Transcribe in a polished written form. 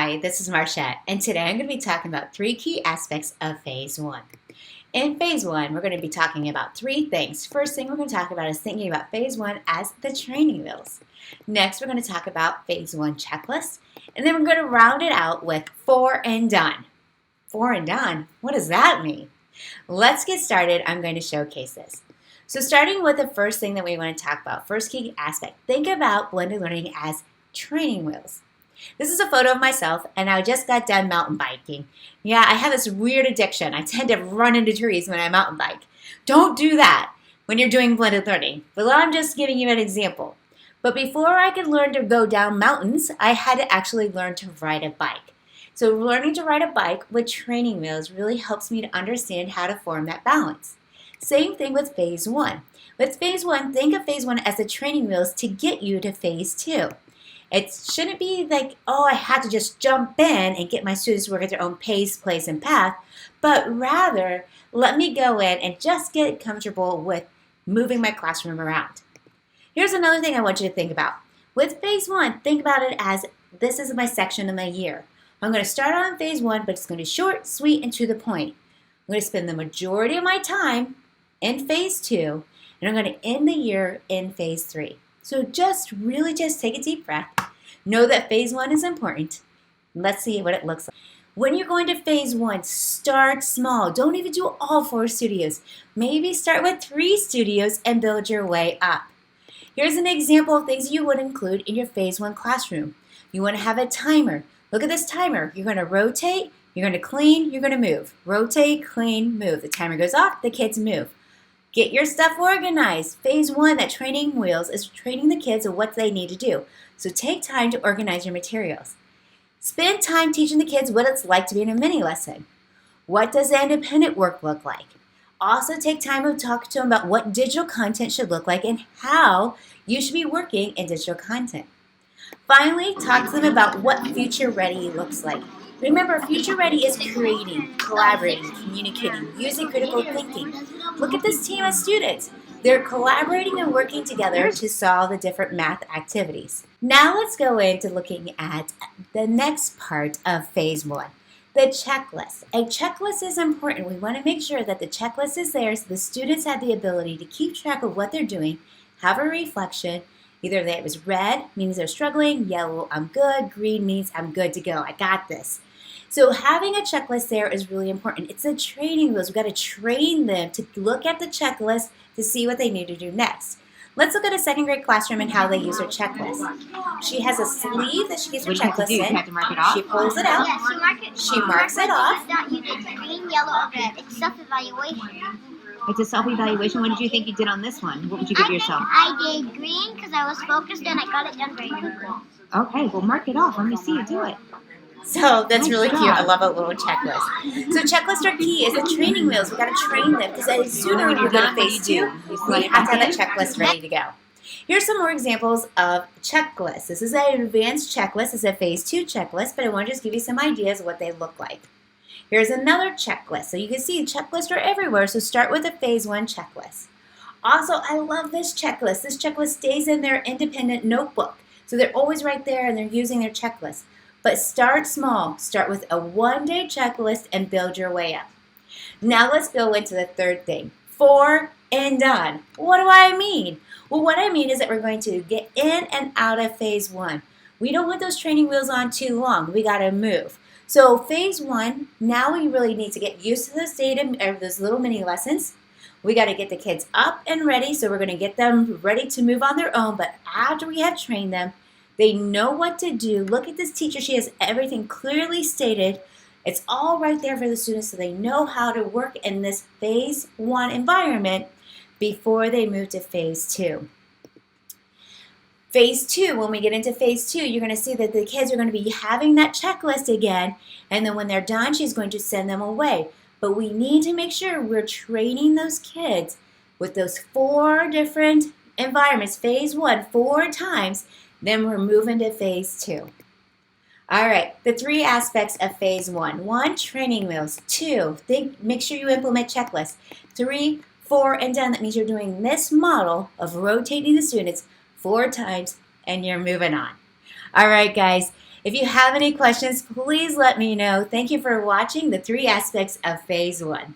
Hi, this is Marchette, and today I'm going to be talking about three key aspects of Phase 1. In Phase 1, we're going to be talking about three things. First thing we're going to talk about is thinking about Phase 1 as the training wheels. Next, we're going to talk about Phase 1 checklist, and then we're going to round it out with 4 and done. 4 and done? What does that mean? Let's get started. I'm going to showcase this. So starting with the first thing that we want to talk about, first key aspect, think about blended learning as training wheels. This is a photo of myself, and I just got done mountain biking. Yeah, I have this weird addiction. I tend to run into trees when I mountain bike. Don't do that when you're doing blended learning. But I'm just giving you an example. But before I could learn to go down mountains, I had to actually learn to ride a bike. So learning to ride a bike with training wheels really helps me to understand how to form that balance. Same thing with Phase 1. With Phase 1, think of Phase 1 as the training wheels to get you to Phase 2. It shouldn't be like, oh, I had to just jump in and get my students to work at their own pace, place, and path, but rather let me go in and just get comfortable with moving my classroom around. Here's another thing I want you to think about. With Phase 1, think about it as this is my section of my year. I'm going to start on Phase 1, but it's going to be short, sweet, and to the point. I'm going to spend the majority of my time in Phase 2, and I'm going to end the year in Phase 3. So just take a deep breath. Know that Phase 1 is important. Let's see what it looks like. When you're going to Phase 1, start small. Don't even do all 4 studios. Maybe start with 3 studios and build your way up. Here's an example of things you would include in your Phase 1 classroom. You want to have a timer. Look at this timer. You're going to rotate, you're going to clean, you're going to move. Rotate, clean, move. The timer goes off, the kids move. Get your stuff organized. Phase 1, that training wheels, is training the kids of what they need to do. So take time to organize your materials. Spend time teaching the kids what it's like to be in a mini lesson. What does independent work look like? Also take time to talk to them about what digital content should look like and how you should be working in digital content. Finally, talk to them about what future ready looks like. Remember, future ready is creating, collaborating, communicating, using critical thinking. Look at this team of students. They're collaborating and working together to solve the different math activities. Now let's go into looking at the next part of Phase 1, the checklist. A checklist is important. We want to make sure that the checklist is there so the students have the ability to keep track of what they're doing, have a reflection. Either that was red means they're struggling, yellow, I'm good, green means I'm good to go, I got this. So having a checklist there is really important. It's a training wheels. We've got to train them to look at the checklist to see what they need to do next. Let's look at a second grade classroom and how they use her checklist. She has a sleeve that she gets her checklist in. She pulls it out. She marks it off. You get green, yellow, or red. It's self-evaluation. It's a self-evaluation. What did you think you did on this one? What would you give yourself? I did green because I was focused and I got it done very quickly. Okay, well mark it off. Let me see you do it. So that's really cute. I love a little checklist. So checklists are key. It's the training wheels. We've got to train them because as sooner we go to Phase 2, we have to have a checklist ready to go. Here's some more examples of checklists. This is an advanced checklist. It's a Phase 2 checklist, but I want to just give you some ideas of what they look like. Here's another checklist. So you can see checklists are everywhere, so start with a Phase 1 checklist. Also, I love this checklist. This checklist stays in their independent notebook. So they're always right there and they're using their checklist. But start small. Start with a 1-day checklist and build your way up. Now let's go into the third thing. 4 and done. What do I mean? Well, what I mean is that we're going to get in and out of Phase 1. We don't want those training wheels on too long. We got to move. So Phase 1, now we really need to get used to this data, or those little mini lessons. We got to get the kids up and ready, so we're going to get them ready to move on their own. But after we have trained them, they know what to do. Look at this teacher. She has everything clearly stated. It's all right there for the students so they know how to work in this Phase 1 environment before they move to Phase 2. Phase 2, when we get into Phase 2, you're going to see that the kids are going to be having that checklist again, and then when they're done, she's going to send them away. But we need to make sure we're training those kids with those 4 different environments. Phase 1, 4 times, then we're moving to Phase 2. All right, the 3 aspects of Phase 1. 1, training wheels. 2, make sure you implement checklists. 3, 4, and done. That means you're doing this model of rotating the students 4 times and you're moving on. All right, guys. If you have any questions, please let me know. Thank you for watching the 3 aspects of Phase 1.